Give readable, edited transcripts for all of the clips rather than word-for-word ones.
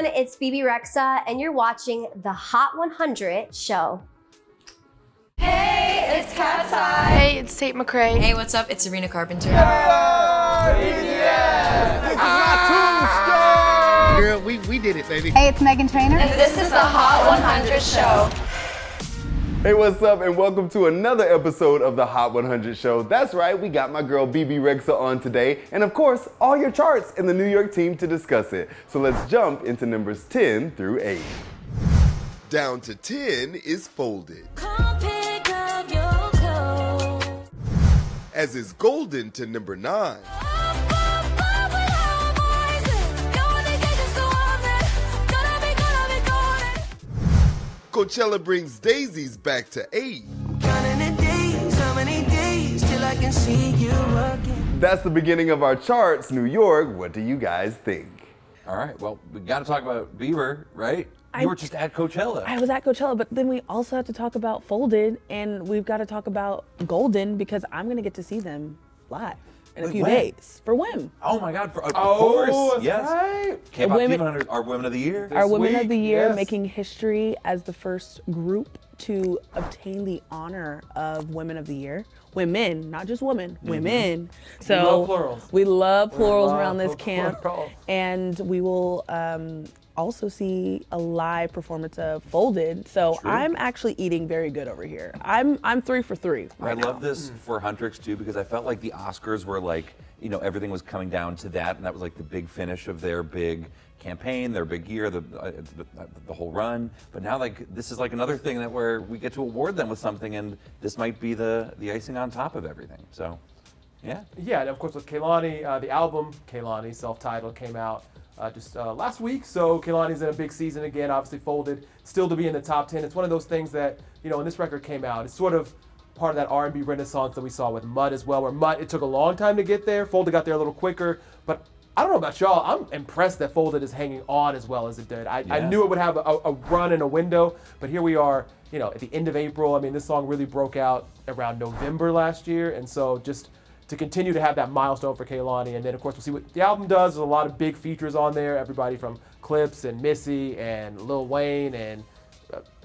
everyone, it's Bebe Rexha, and you're watching the Hot 100 show. Hey, it's Cat Side. Hey, it's Tate McRae. Hey, what's up? It's Serena Carpenter. Girl, we did it, baby. Hey, it's Megan Trainor. And this is the Hot 100 show. Hey, what's up, and welcome to another episode of the Hot 100 show. That's right, we got my girl Bebe Rexha on today, and of course, all your charts in the New York team to discuss it. So let's jump into numbers 10 through 8. Down to 10 is Folded. Come pick up your clothes. As is Golden to number 9. Coachella brings Daisies back to 8. That's the beginning of our charts. New York, what do you guys think? All right, well, we got to talk about Bieber, right? You were just at Coachella. I was at Coachella, but then we also have to talk about Folded, and we've got to talk about Golden, because I'm going to get to see them live in a few days for WIM. Oh my God, of course, yes. Right. K-pop Demon Hunters, our Women of the Year. Our Women of the Year, making history as the first group to obtain the honor of Women of the Year. Women, not just women, women. So we love plurals. We love plurals around this camp. And we will also see a live performance of Folded. So I'm actually eating very good over here. I'm 3 for 3 right now. I love this for Huntrix too, because I felt like the Oscars were like, you know, everything was coming down to that, and that was like the big finish of their big campaign, their big year, the whole run. But now, like, this is like another thing that where we get to award them with something, and this might be the icing on top of everything. So, yeah. Yeah, and of course with Kehlani, the album Kehlani, self-titled, came out just last week. So Kehlani's in a big season again, obviously Folded, still to be in the top 10. It's one of those things that, you know, when this record came out, it's sort of part of that R&B renaissance that we saw with Mud as well, where Mud, it took a long time to get there. Folded got there a little quicker, but I don't know about y'all, I'm impressed that Folded is hanging on as well as it did. I knew it would have a run and a window, but here we are, you know, at the end of April. I mean, this song really broke out around November last year, and so just to continue to have that milestone for Kehlani, and then of course we'll see what the album does. There's a lot of big features on there, everybody from Clips and Missy and Lil Wayne and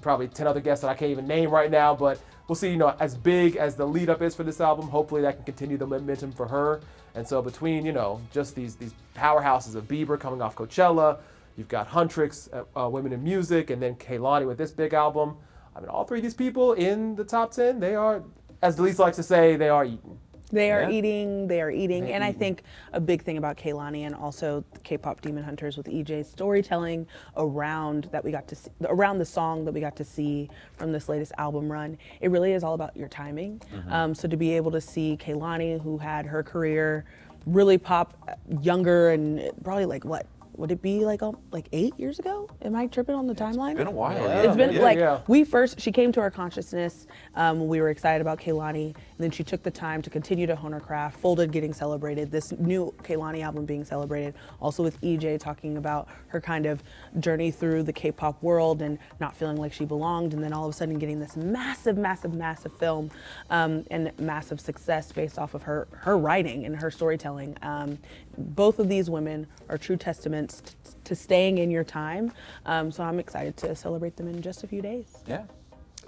probably 10 other guests that I can't even name right now, but we'll see, you know, as big as the lead up is for this album, hopefully that can continue the momentum for her. And so between, you know, just these powerhouses of Bieber coming off Coachella, you've got Huntrix, Women in Music, and then Kehlani with this big album. I mean, all three of these people in the top 10, they are, as Delise likes to say, they are eating. They are eating. And I think a big thing about Kehlani and also the K-pop Demon Hunters with EJ's storytelling around that we got to see, around the song that we got to see from this latest album run, it really is all about your timing. So to be able to see Kehlani, who had her career really pop younger and probably like what? Would it be like 8 years ago? Am I tripping on the timeline? It's been a while. It's been she came to our consciousness when we were excited about Kehlani, and then she took the time to continue to hone her craft. Folded getting celebrated, this new Kehlani album being celebrated, also with EJ talking about her kind of journey through the K-pop world and not feeling like she belonged, and then all of a sudden getting this massive film and massive success based off of her writing and her storytelling. Both of these women are true testaments to staying in your time. So I'm excited to celebrate them in just a few days. Yeah.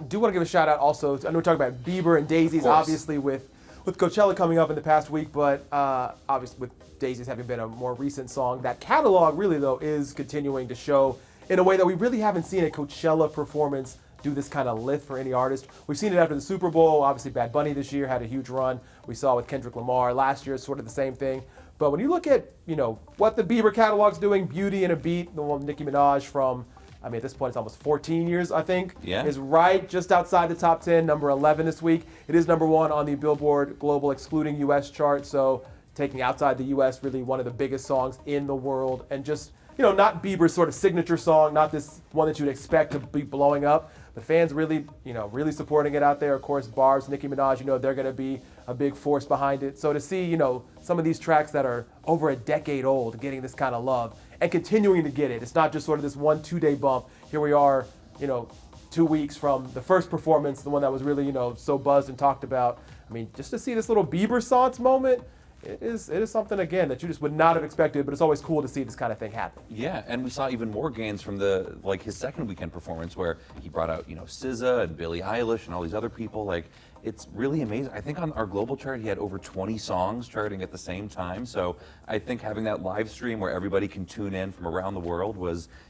Do want to give a shout out also, I know we're talking about Bieber and Daisies, obviously with Coachella coming up in the past week, but obviously with Daisies having been a more recent song, that catalog really though is continuing to show in a way that we really haven't seen a Coachella performance do this kind of lift for any artist. We've seen it after the Super Bowl. Obviously Bad Bunny this year had a huge run. We saw with Kendrick Lamar last year, sort of the same thing. But when you look at, you know, what the Bieber catalog's doing, Beauty and a Beat, the one with Nicki Minaj from, I mean, at this point it's almost 14 years, I think, is right just outside the top 10, number 11 this week. It is number 1 on the Billboard Global excluding US chart, so taking outside the US, really one of the biggest songs in the world, and just, you know, not Bieber's sort of signature song, not this one that you'd expect to be blowing up, but fans really, you know, really supporting it out there. Of course, Barb's, Nicki Minaj, you know, they're going to be a big force behind it. So to see, you know, some of these tracks that are over a decade old getting this kind of love and continuing to get it. It's not just sort of this 1-2 day bump. Here we are, you know, 2 weeks from the first performance, the one that was really, you know, so buzzed and talked about. I mean, just to see this little Bieber Sans moment, it is something, again, that you just would not have expected, but it's always cool to see this kind of thing happen. Yeah, and we saw even more gains from his second weekend performance where he brought out, SZA and Billie Eilish and all these other people. Like, it's really amazing. I think on our global chart, he had over 20 songs charting at the same time. So I think having that live stream where everybody can tune in from around the world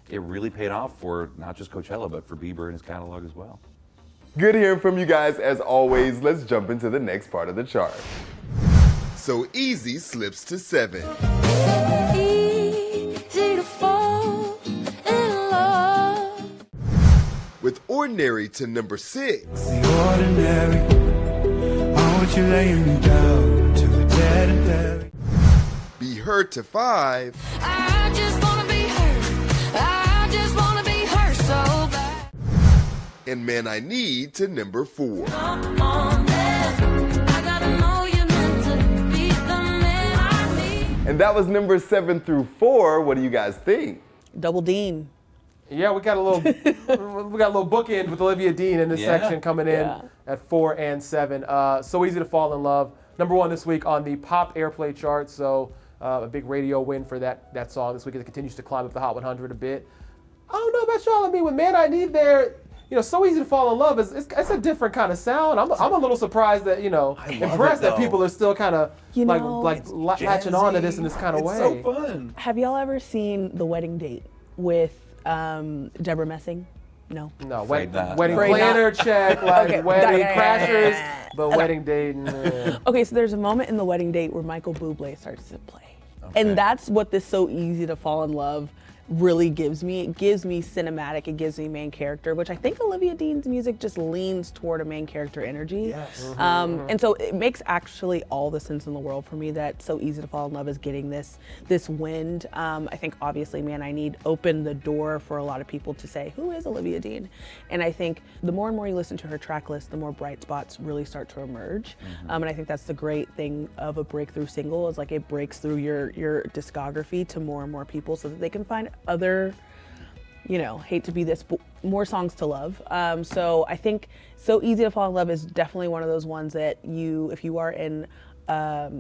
it really paid off for not just Coachella, but for Bieber and his catalog as well. Good hearing from you guys as always. Let's jump into the next part of the chart. So Easy slips to 7. Easy to fall in love. With Ordinary to number 6. The ordinary, why won't you lay me down to the dead and buried? Be Heard to 5. I just wanna be hurt. I just wanna be hurt so bad. And Man I Need to number 4. Come on, man. I gotta know you're meant to be the man I need. And that was number 7 through 4. What do you guys think? Double Dean. Yeah, we got a little bookend with Olivia Dean in this section coming in at 4 and 7. So Easy to Fall in Love, number 1 this week on the pop airplay chart. So a big radio win for that song this week as it continues to climb up the Hot 100 a bit. I don't know about y'all. I mean, with Man I Need there, So Easy to Fall in Love it's a different kind of sound. I'm a little surprised that impressed that people are still kind of latching on to this in this kind of way. It's so fun. Have y'all ever seen The Wedding Date with Deborah Messing? No. No, Afraid not. wedding Afraid planner not. check, like Okay. wedding crashers, but wedding date. Okay, so there's a moment in The Wedding Date where Michael Bublé starts to play. Okay. And that's what this So Easy to Fall in Love really gives me. It gives me cinematic, it gives me main character, which I think Olivia Dean's music just leans toward a main character energy. Yes. And so it makes actually all the sense in the world for me that So Easy to Fall in Love is getting this wind. I think obviously Man I Need opened the door for a lot of people to say, who is Olivia Dean? And I think the more and more you listen to her track list, the more bright spots really start to emerge. And I think that's the great thing of a breakthrough single is it breaks through your discography to more and more people so that they can find other, hate to be this, but more songs to love. So I think So Easy to Fall in Love is definitely one of those ones that if you are in a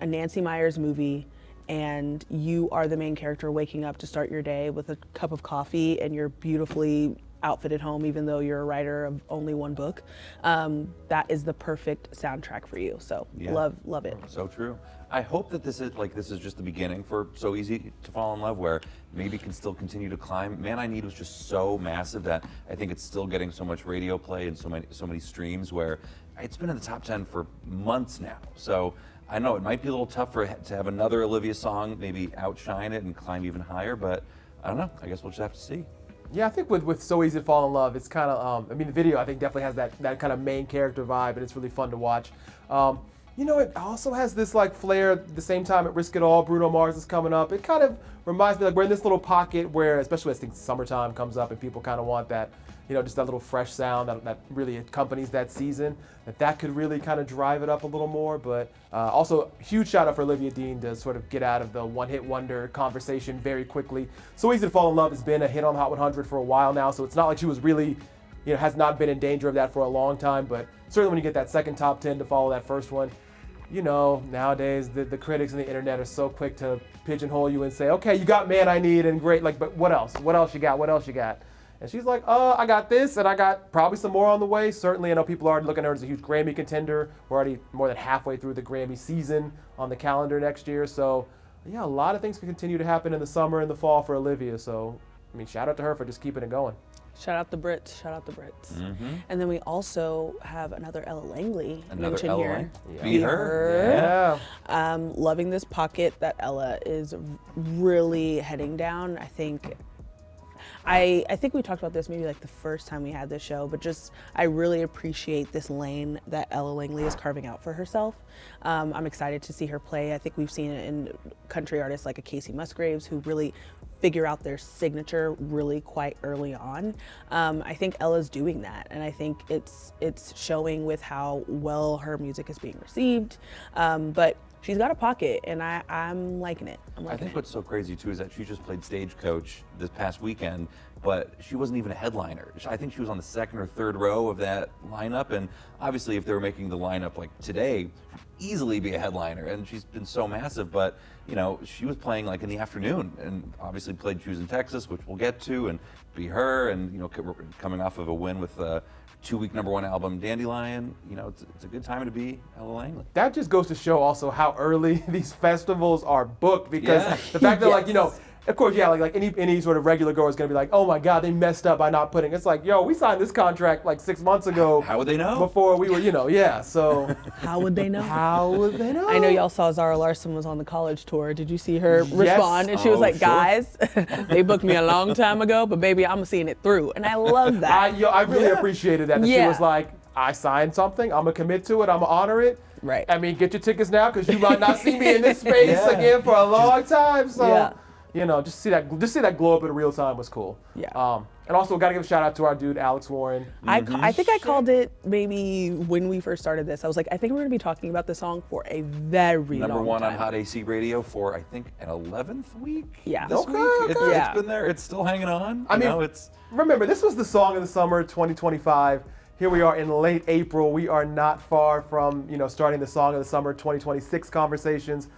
Nancy Meyers movie and you are the main character waking up to start your day with a cup of coffee and you're beautifully outfitted home, even though you're a writer of only one book, that is the perfect soundtrack for you. So love it. So true. I hope that this is just the beginning for So Easy to Fall in Love, where maybe it can still continue to climb. Man I Need was just so massive that I think it's still getting so much radio play and so many streams, where it's been in the top 10 for months now. So I know it might be a little tough to have another Olivia song maybe outshine it and climb even higher, but I don't know. I guess we'll just have to see. Yeah, I think with So Easy to Fall in Love, it's kind of, the video I think definitely has that kind of main character vibe, and it's really fun to watch. It also has this flair at the same time at Risk It All. Bruno Mars is coming up. It kind of reminds me we're in this little pocket where, especially as summertime comes up and people kind of want that, just that little fresh sound that really accompanies that season, that could really kind of drive it up a little more. But also, huge shout out for Olivia Dean to sort of get out of the one-hit wonder conversation very quickly. So Easy to Fall in Love has been a hit on the Hot 100 for a while now, so it's not like she was really, has not been in danger of that for a long time. But certainly when you get that second top 10 to follow that first one, nowadays the critics and the internet are so quick to pigeonhole you and say, okay, you got Man I Need and great, but what else? What else you got? What else you got? And she's like, I got this, and I got probably some more on the way. Certainly, I know people are already looking at her as a huge Grammy contender. We're already more than halfway through the Grammy season on the calendar next year. So, yeah, a lot of things can continue to happen in the summer and the fall for Olivia. So, shout out to her for just keeping it going. Shout out the Brits. And then we also have another Ella Langley mentioned Ella here. Be Her. Yeah. Loving this pocket that Ella is really heading down. I think we talked about this maybe the first time we had this show, but I really appreciate this lane that Ella Langley is carving out for herself. I'm excited to see her play. I think we've seen it in country artists like a Casey Musgraves who really figure out their signature really quite early on. I think Ella's doing that, and I think it's showing with how well her music is being received. But she's got a pocket, and I'm liking it. I think what's so crazy too is that she just played Stagecoach this past weekend, but she wasn't even a headliner. I think she was on the second or third row of that lineup, and obviously if they were making the lineup like today, she'd easily be a headliner, and she's been so massive, but you know, she was playing like in the afternoon, and obviously played Shoes in Texas, which we'll get to, and Be Her, and you know, coming off of a win with 2-week #1 album Dandelion, you know, it's a good time to be Ella Langley. That just goes to show also how early these festivals are booked, because Yeah. the fact that like, you know, of course, yeah, like any sort of regular goer is going to be like, oh my God, they messed up by not putting. It's like, yo, we signed this contract like 6 months ago. How would they know? Before we were, you know, yeah. So How would they know? how would they know? I know y'all saw Zara Larson was on the college tour. Did you see her respond? And she was Oh, like, sure. guys, they booked me a long time ago, but baby, I'm seeing it through. And I love that. I really appreciated that. She Yeah. was like, I signed something. I'm gonna commit to it. I'm gonna honor it. Right. I mean, get your tickets now, because you might not see me in this space Yeah. again for a long time. So, Yeah. you know, just see that glow up in real time was cool. Yeah. And also, gotta give a shout out to our dude Alex Warren. I think I called it maybe when we first started this. I was like, I think we're going to be talking about this song for a very Number long one time. on Hot AC Radio for I think an 11th week. Yeah. This Okay, week okay. Yeah. it's been there. It's still hanging on. I You mean, know, it's Remember, this was the song of the summer 2025. Here we are in late April. We are not far from, you know, starting the song of the summer 2026 conversations.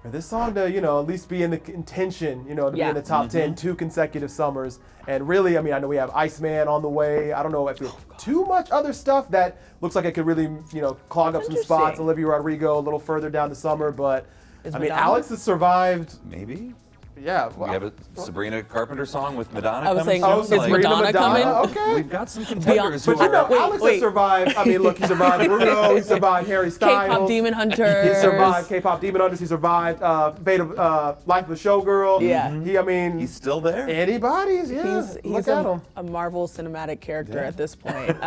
For this song to, you know, at least be in the contention, you know, to be Yeah. in the top 10 2 consecutive summers. And really, I mean, I know we have Iceman on the way. I don't know if there's too much other stuff that looks like it could really, you know, clog up some spots. interesting. Olivia Rodrigo a little further down the summer, but Is I mean, Madonna? Alex has survived. maybe. Yeah. We have a Sabrina Carpenter song with Madonna I was coming saying, Oh, soon. is Sabrina Madonna coming? Okay. We've got some contenders But who you know, are. Wait, Alex wait. has survived. I mean, look, he survived Bruno. He survived Harry Styles. K-pop Demon Hunters. He survived K-pop Demon Hunters. He survived Fate of Life of a Showgirl. Yeah. I mean, He's still there. anybody's. Yeah. He's Look at him. a Marvel cinematic character at this point.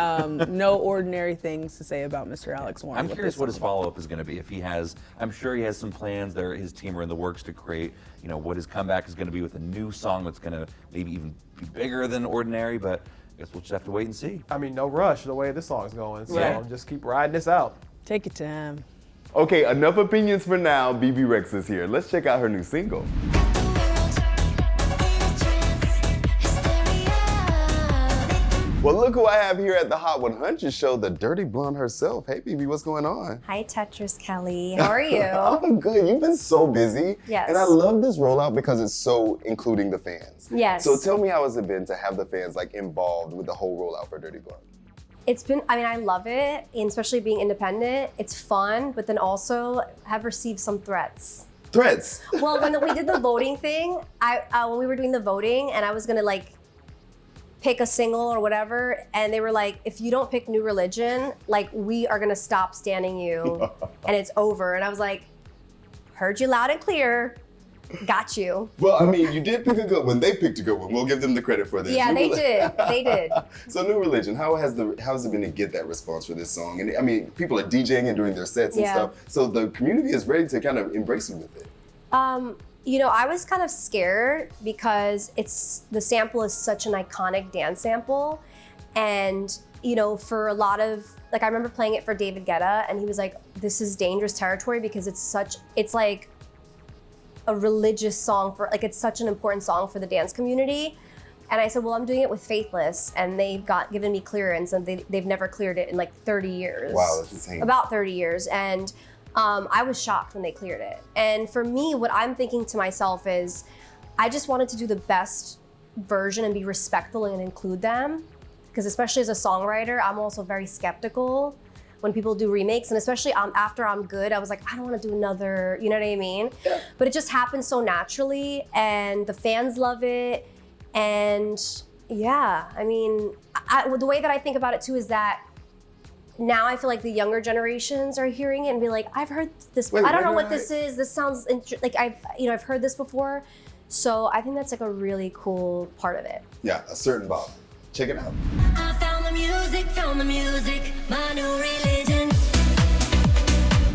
No ordinary things to say about Mr. Alex Warren. I'm with curious this what his song. follow-up is going to be. If he has, I'm sure he has some plans. His team are in the works to create, you know, what his comeback is going to be with a new song that's going to maybe even be bigger than ordinary. But I guess we'll just have to wait and see. I mean, no rush the way this song's going. So Right. just keep riding this out. Take your time. Okay, enough opinions for now. Bebe Rexha is here. Let's check out her new single. Well, look who I have here at the Hot 100 show, the dirty blonde herself. Hey, Bebe, what's going on? Hi, Tetris Kelly. How are you? I'm good. You've been so busy. Yes. And I love this rollout because it's so including the fans. Yes. So tell me, how has it been to have the fans like involved with the whole rollout for Dirty Blonde? It's been, I mean, I love it, and especially being independent. It's fun, but then also have received some threats. Threats. Well, when we did the voting thing, when we were doing the voting, and I was gonna like pick a single or whatever, and they were like, if you don't pick New Religion, like we are gonna stop standing you, and it's over. And I was like, heard you loud and clear, got you. Well, I mean, you did pick a good one. They picked a good one. We'll give them the credit for this. Yeah, they did. They did. So New Religion, how has it been to get that response for this song? And I mean, people are DJing and doing their sets and Yeah. stuff. So the community is ready to kind of embrace you with it. You know, I was kind of scared because the sample is such an iconic dance sample. And, you know, for a lot of, like I remember playing it for David Guetta, and he was like, this is dangerous territory because it's like a religious song it's such an important song for the dance community. And I said, well, I'm doing it with Faithless, and they've given me clearance, and they've never cleared it in like 30 years. Wow, that's insane. About 30 years. And I was shocked when they cleared it. And for me, what I'm thinking to myself is, I just wanted to do the best version and be respectful and include them. Because especially as a songwriter, I'm also very skeptical when people do remakes. And especially after I'm good, I was like, I don't want to do another, you know what I mean? Yeah. But it just happens so naturally, and the fans love it. And yeah, I mean, the way that I think about it too is that now I feel like the younger generations are hearing it and be like, I've heard this. Wait, I don't know wait, what this is. This sounds like I've heard this before. So I think that's like a really cool part of it. Yeah, a certain Bob. Check it out. I found the music, my new religion.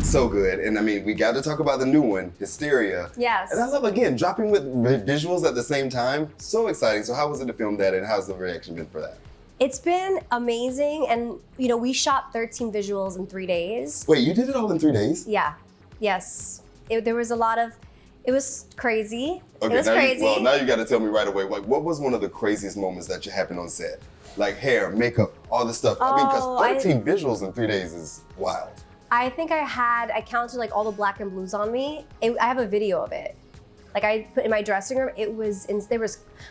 So good. And I mean, we got to talk about the new one, Hysteria. Yes. And I love, again, dropping with visuals at the same time. So exciting. So how was it to film that, and how's the reaction been for that? It's been amazing, and you know, we shot 13 visuals in 3 days. Wait, you did it all in 3 days? Yeah, yes. There was a lot of, It was crazy. Okay, it was crazy. Now you got to tell me right away. Like, what was one of the craziest moments that you happened on set? Like hair, makeup, all this stuff. I mean, because 13 visuals in 3 days is wild. I think I counted like all the black and blues on me. I have a video of it. Like I put in my dressing room, I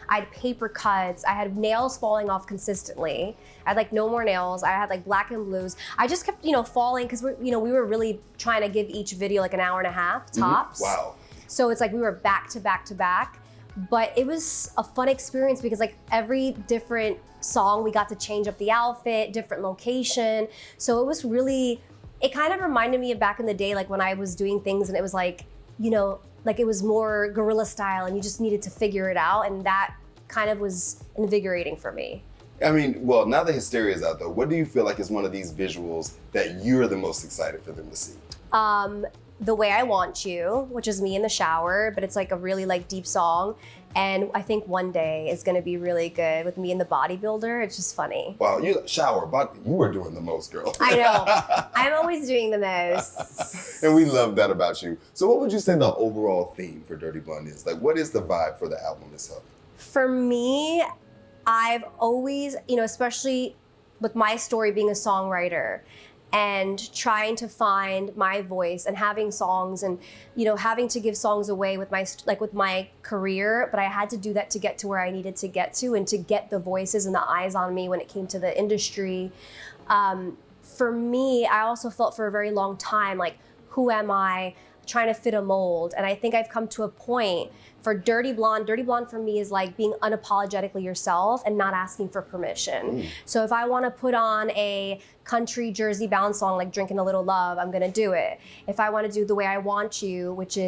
had paper cuts, I had nails falling off consistently. I had like no more nails, I had like black and blues. I just kept, falling because we were really trying to give each video like an hour and a half tops. Wow. So it's like we were back to back to back. But it was a fun experience because like every different song we got to change up the outfit, different location. So it was really, it kind of reminded me of back in the day, like when I was doing things and it was like, like it was more guerrilla style and you just needed to figure it out, and that kind of was invigorating for me. I mean, well, now that Hysteria is out though, what do you feel like is one of these visuals that you're the most excited for them to see? The Way I Want You, which is me in the shower, but it's like a really like deep song. And I think One Day is gonna be really good with me and the bodybuilder. It's just funny. Wow, you were doing the most, girl. I know, I'm always doing the most. And we love that about you. So what would you say the overall theme for Dirty Blonde is? Like, what is the vibe for the album itself? For me, I've always, especially with my story being a songwriter and trying to find my voice and having songs and, having to give songs away with my career, but I had to do that to get to where I needed to get to and to get the voices and the eyes on me when it came to the industry. For me, I also felt for a very long time, like, who am I? Trying to fit a mold. And I think I've come to a point for Dirty Blonde for me is like being unapologetically yourself and not asking for permission. So if I want to put on a country Jersey bound song like Drinking a Little Love, I'm gonna do it. If I want to do The Way I Want You, which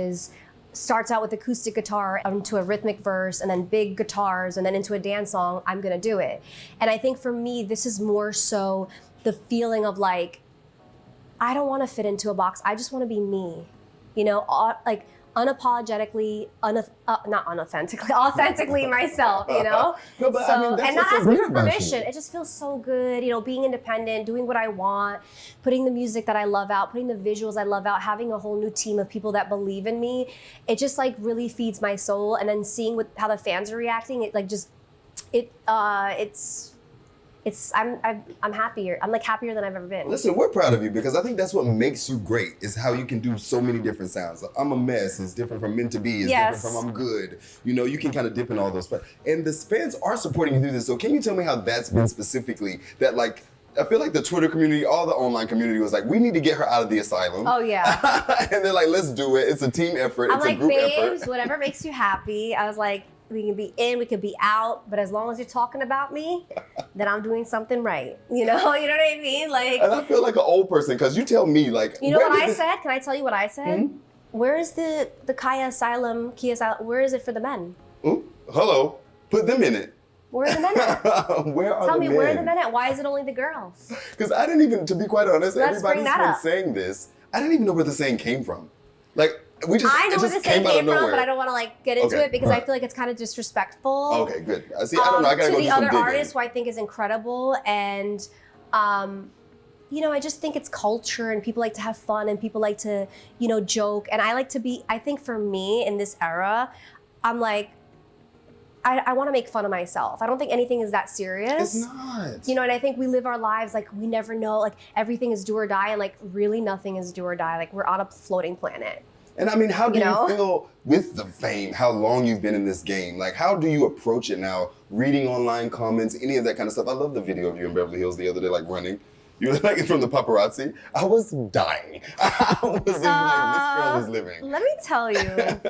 starts out with acoustic guitar into a rhythmic verse and then big guitars and then into a dance song, I'm gonna do it. And I think for me, this is more so the feeling of like, I don't want to fit into a box. I just want to be me. Like unapologetically, authentically myself, No, but I mean, that's and not what's so asking great for about you. permission. It just feels so good, being independent, doing what I want, putting the music that I love out, putting the visuals I love out, having a whole new team of people that believe in me. It just like really feeds my soul. And then seeing how the fans are reacting, I'm happier. I'm like happier than I've ever been. Listen, we're proud of you because I think that's what makes you great is how you can do so many different sounds. Like, I'm a mess is different from meant to be, is Yes. different from I'm good. You can kind of dip in all those. And the fans are supporting you through this. So can you tell me how that's been specifically that like, I feel like the Twitter community, all the online community was like, we need to get her out of the asylum. Oh yeah. And they're like, let's do it. It's a team effort. I'm It's like, a group babes, effort. whatever makes you happy. I was like, we can be in, we could be out, but as long as you're talking about me, then I'm doing something right. You know what I mean? Like, And I feel like an old person because you tell me like, you know where what did I this- said? Can I tell you what I said? Where is the Kia Asylum, where is it for the men? Ooh, hello, put them in it. Where are the men at? Where are Tell the me, men? where are the men at? Why is it only the girls? Because I didn't even, to be quite honest, Let's bring everybody's that been up. saying this. I didn't even know where the saying came from. Like, I know it where just this thing came out came of from, nowhere. but I don't want to like get into Okay, it because I right. feel like it's kind of disrespectful. Okay, good. See, I don't know. I gotta to go the do some other digging. artist who I think is incredible, and I just think it's culture and people like to have fun and people like to, joke, and I like to be. I think for me in this era, I'm like, I want to make fun of myself. I don't think anything is that serious. It's not. And I think we live our lives like we never know, like everything is do or die, and like really nothing is do or die. Like we're on a floating planet. And I mean, how do You you know? feel with the fame, how long you've been in this game? Like, how do you approach it now? Reading online comments, any of that kind of stuff. I love the video of you in Beverly Hills the other day, like running. You were like from the paparazzi. I was dying. I was like, this girl is living. Let me tell you,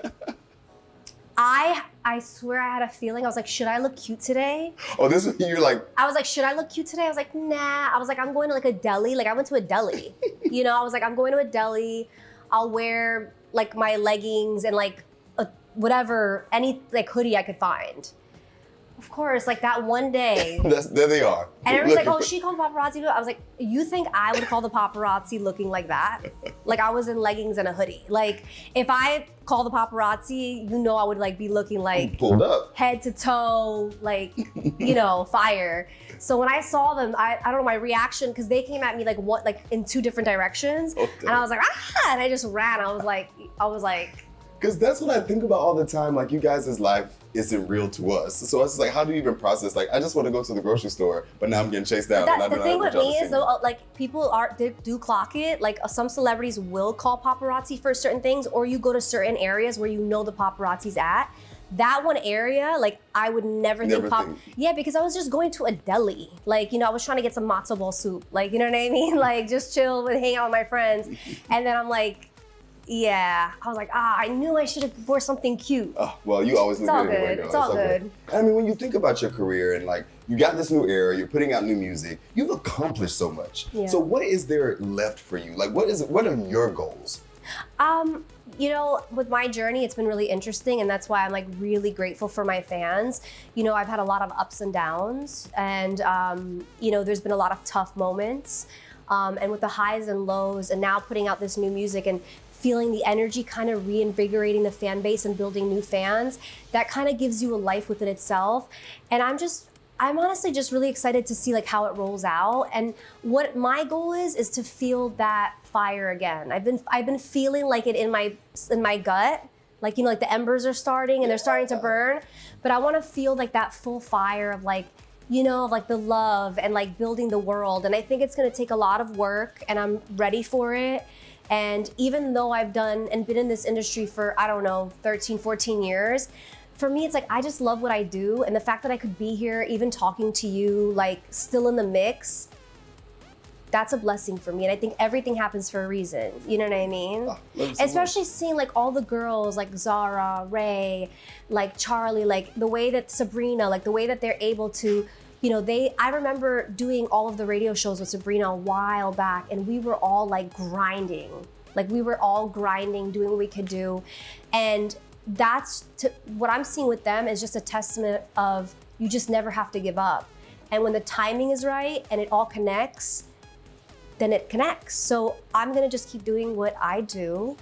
I swear I had a feeling. I was like, should I look cute today? Oh, this is, you're like, I was like, should I look cute today? I was like, nah. I was like, I'm going to like a deli. Like I went to a deli. I was like, I'm going to a deli. I'll wear like my leggings and like whatever, any like hoodie I could find. Of course, like that one day. there they are. And everyone's like, Looking oh, she called paparazzi. I was like, you think I would call the paparazzi looking like that? Like I was in leggings and a hoodie. Like if I call the paparazzi, I would like be looking like pulled up. head to toe, like, fire. So when I saw them, I don't know my reaction, because they came at me like in two different directions. Oh, and I was like, and I just ran. I was like, Because that's what I think about all the time. Like, you guys' life isn't real to us. So it's like, how do you even process? Like, I just want to go to the grocery store, but now I'm getting chased down. and I The don't thing know with what y'all me to is, see. though, like, people they do clock it. Like, some celebrities will call paparazzi for certain things, or you go to certain areas where you know the paparazzi's at. That one area, like, I would never think Yeah, because I was just going to a deli. Like, you know, I was trying to get some matzo ball soup. Like, you know what I mean? Like, just chill and hang out with my friends. And then I'm like, yeah. I was like, I knew I should have wore something cute. Oh, well, you always look all good anyway, good. girl. It's all okay. good. I mean, when you think about your career and like, you got this new era, you're putting out new music, you've accomplished so much. Yeah. So what is there left for you? Like, what are your goals? You know, with my journey, it's been really interesting, and that's why I'm like really grateful for my fans. You know, I've had a lot of ups and downs, and you know, there's been a lot of tough moments. And with the highs and lows, and now putting out this new music and feeling the energy kind of reinvigorating the fan base and building new fans, that kind of gives you a life within itself. And I'm honestly just really excited to see like how it rolls out. And what my goal is to feel that fire again. I've been feeling like it in my gut. Like, you know, like the embers are starting and they're starting to burn. But I want to feel like that full fire of like, you know, like the love and like building the world. And I think it's going to take a lot of work, and I'm ready for it. And even though I've done and been in this industry for, I don't know, 13, 14 years, for me, it's like, I just love what I do. And the fact that I could be here, even talking to you, like still in the mix, that's a blessing for me. And I think everything happens for a reason. You know what I mean? Especially seeing like all the girls like Zara, Ray, like Charlie, like the way that Sabrina, like the way that they're able to, you know, I remember doing all of the radio shows with Sabrina a while back, and we were all like grinding. Like we were all grinding, doing what we could do. And what I'm seeing with them is just a testament of you just never have to give up. And when the timing is right and it all connects, then it connects. So I'm gonna just keep doing what I do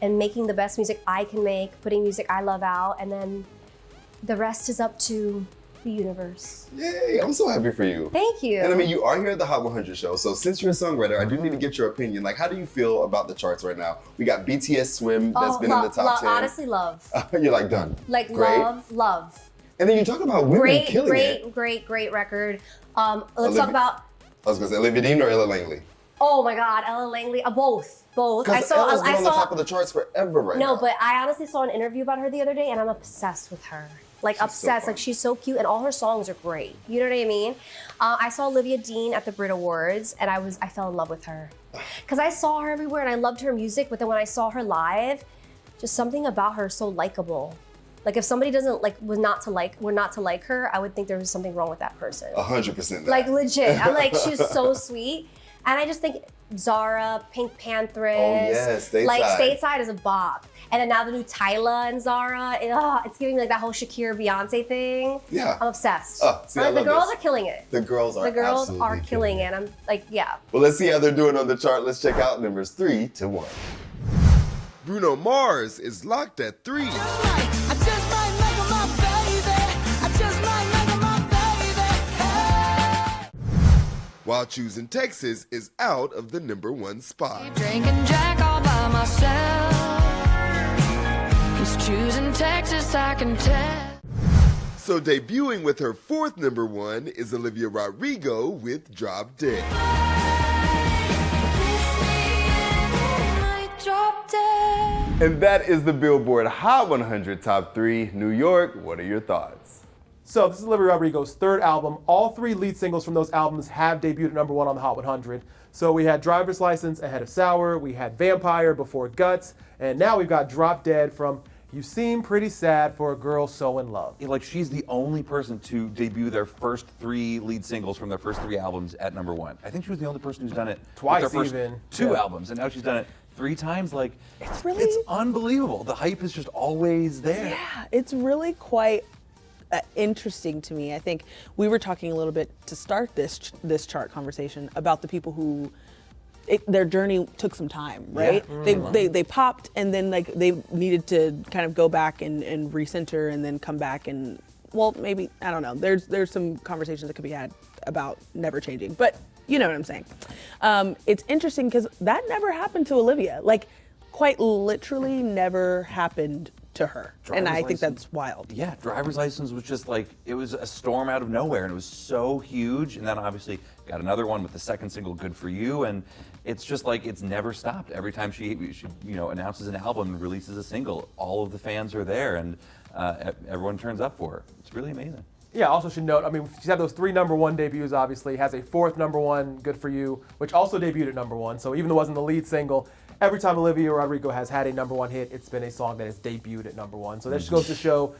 and making the best music I can make, putting music I love out, and then the rest is up to the universe. Yay, I'm so happy for you. Thank you. And I mean, you are here at the Hot 100 show, so since you're a songwriter, I do need to get your opinion. Like, how do you feel about the charts right now? We got BTS Swim that's been in the top 10. Honestly, love. You're like done. Like great. love. And then you talk about women killing it. Great record. Let's talk about. I was gonna say Olivia Dean or Ella Langley. Oh my God, Ella Langley, both. Because Ella's been on the top of the charts forever right now. No, but I honestly saw an interview about her the other day, and I'm obsessed with her. Like she's obsessed, like she's so cute, and all her songs are great. You know what I mean? I saw Olivia Dean at the Brit Awards, and I fell in love with her. Because I saw her everywhere, and I loved her music, but then when I saw her live, just something about her so likable. Like if somebody were not to like her, I would think there was something wrong with that person. 100%. Like legit. I'm like, she's so sweet. And I just think Zara, Pink Pantheress. Oh yes, Stateside. Like Stateside is a bop. And then now the new Tyla and Zara, it's giving me like that whole Shakira Beyonce thing. Yeah. I'm obsessed. See, like, the girls are killing it. The girls are killing it. I'm like, yeah. Well, let's see how they're doing on the chart. Let's check out numbers 3 to 1. Bruno Mars is locked at 3. While Choosing Texas is out of the number 1 spot. Drinking Jack all by myself. He's choosing Texas, I can tell. So debuting with her 4th number 1 is Olivia Rodrigo with Drop Dead. And that is the Billboard Hot 100 Top 3. New York, what are your thoughts? So this is Olivia Rodrigo's 3rd album. All 3 lead singles from those albums have debuted at number 1 on the Hot 100. So we had Driver's License ahead of Sour, we had Vampire before Guts, and now we've got Drop Dead from You Seem Pretty Sad for a Girl So in Love. Yeah, like she's the only person to debut their first 3 lead singles from their first 3 albums at number 1. I think she was the only person who's done it twice, with their first even 2 albums, and now she's done it 3 times. Like it's unbelievable. The hype is just always there. Yeah, it's really quite interesting to me. I think we were talking a little bit to start this chart conversation about the people who their journey took some time, right? Yeah. They popped, and then like they needed to kind of go back and recenter, and then come back and, well, maybe, I don't know. There's some conversations that could be had about never changing, but you know what I'm saying. It's interesting because that never happened to Olivia. Like quite literally never happened to her. And I think that's wild. Yeah, driver's license was just like, it was a storm out of nowhere, and it was so huge. And then obviously got another one with the second single, Good For You. And it's just like, it's never stopped. Every time she announces an album and releases a single, all of the fans are there, and everyone turns up for her. It's really amazing. Yeah, also should note, I mean, she's had those 3 #1 debuts, obviously, has a 4th #1, Good For You, which also debuted at #1. So even though it wasn't the lead single, every time Olivia Rodrigo has had a #1 hit, it's been a song that has debuted at #1. So that just goes to show,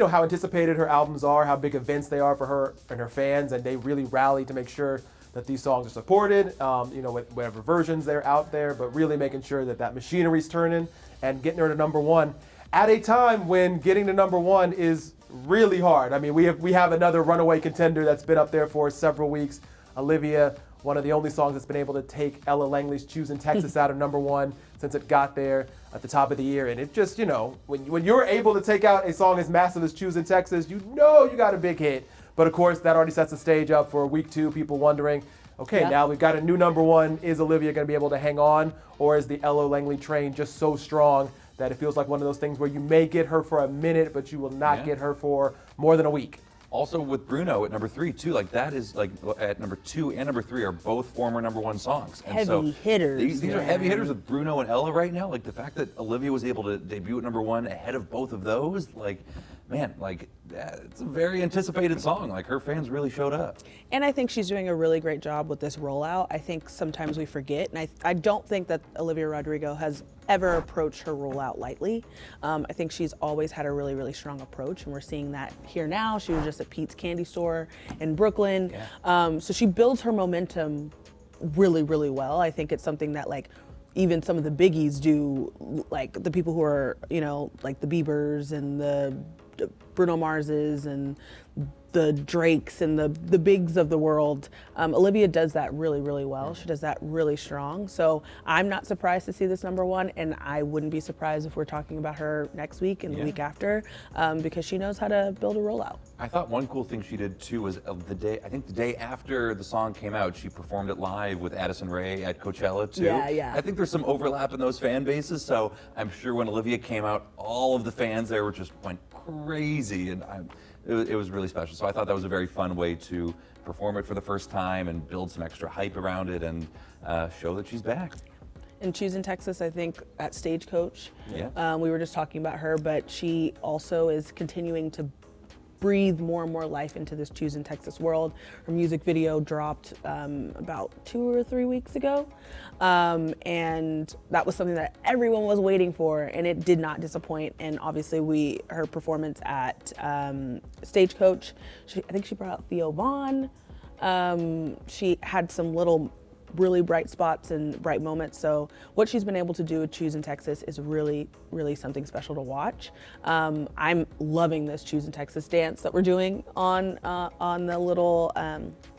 how anticipated her albums are, how big events they are for her and her fans, and they really rally to make sure that these songs are supported, with whatever versions they're out there, but really making sure that that machinery's turning and getting her to #1 at a time when getting to #1 is really hard. I mean, we have another runaway contender that's been up there for several weeks. Olivia, one of the only songs that's been able to take Ella Langley's Choosing Texas out of #1 since it got there at the top of the year. And it just, when you're able to take out a song as massive as Choosing Texas, you got a big hit. But of course, that already sets the stage up for week 2, people wondering, okay, now we've got a new #1. Is Olivia going to be able to hang on? Or is the Ella Langley train just so strong that it feels like one of those things where you may get her for a minute, but you will not get her for more than a week? Also with Bruno at #3 too, like that is like at #2 and #3 are both former #1 songs. And Heavy hitters. These are heavy hitters with Bruno and Ella right now. Like the fact that Olivia was able to debut at #1 ahead of both of those, it's a very anticipated song. Like her fans really showed up. And I think she's doing a really great job with this rollout. I think sometimes we forget, and I don't think that Olivia Rodrigo has ever approached her rollout lightly. I think she's always had a really, really strong approach, and we're seeing that here now. She was just at Pete's Candy Store in Brooklyn. Yeah. So she builds her momentum really, really well. I think it's something that even some of the biggies do, like the people who are, like the Biebers and the Bruno Marses and the Drakes and the bigs of the world. Olivia does that really, really well. She does that really strong. So I'm not surprised to see this #1, and I wouldn't be surprised if we're talking about her next week and the week after, because she knows how to build a rollout. I thought one cool thing she did too was the day after the song came out, she performed it live with Addison Rae at Coachella too. Yeah. I think there's some overlap in those fan bases, so I'm sure when Olivia came out, all of the fans there went crazy, and it was really special. So I thought that was a very fun way to perform it for the first time and build some extra hype around it and show that she's back. And Choosing Texas, I think, at Stagecoach, Yeah. we were just talking about her, but she also is continuing to breathe more and more life into this Choosing Texas world. Her music video dropped about 2 or 3 weeks ago, and that was something that everyone was waiting for, and it did not disappoint. And obviously, her performance at Stagecoach, I think she brought out Theo Vaughn. She had some little really bright spots and bright moments. So what she's been able to do with Choosing Texas is really, really something special to watch. I'm loving this Choosing Texas dance that we're doing on the little,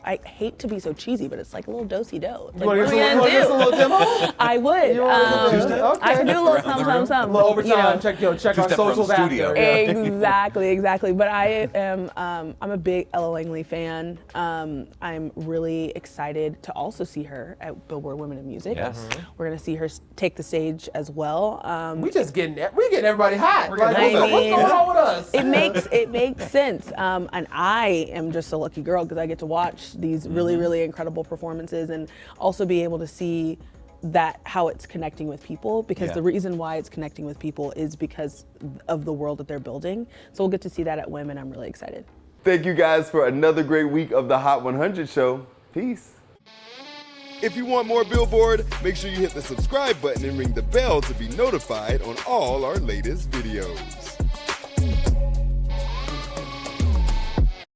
I hate to be so cheesy, but it's like a little do-si-do. Like, You want to get a little tempo? I would. I could do a little some. A little overtime, check our Two-step around socials the studio. after. Exactly. But I am, I'm a big Ella Langley fan. I'm really excited to also see her at Billboard Women in Music. Yes. We're gonna see her take the stage as well. We getting everybody hot. We're getting Like, what's going on with us? It makes sense. And I am just a lucky girl because I get to watch these really, really incredible performances and also be able to see how it's connecting with people, because the reason why it's connecting with people is because of the world that they're building. So we'll get to see that at Women. I'm really excited. Thank you guys for another great week of the Hot 100 show. Peace. If you want more Billboard, make sure you hit the subscribe button and ring the bell to be notified on all our latest videos.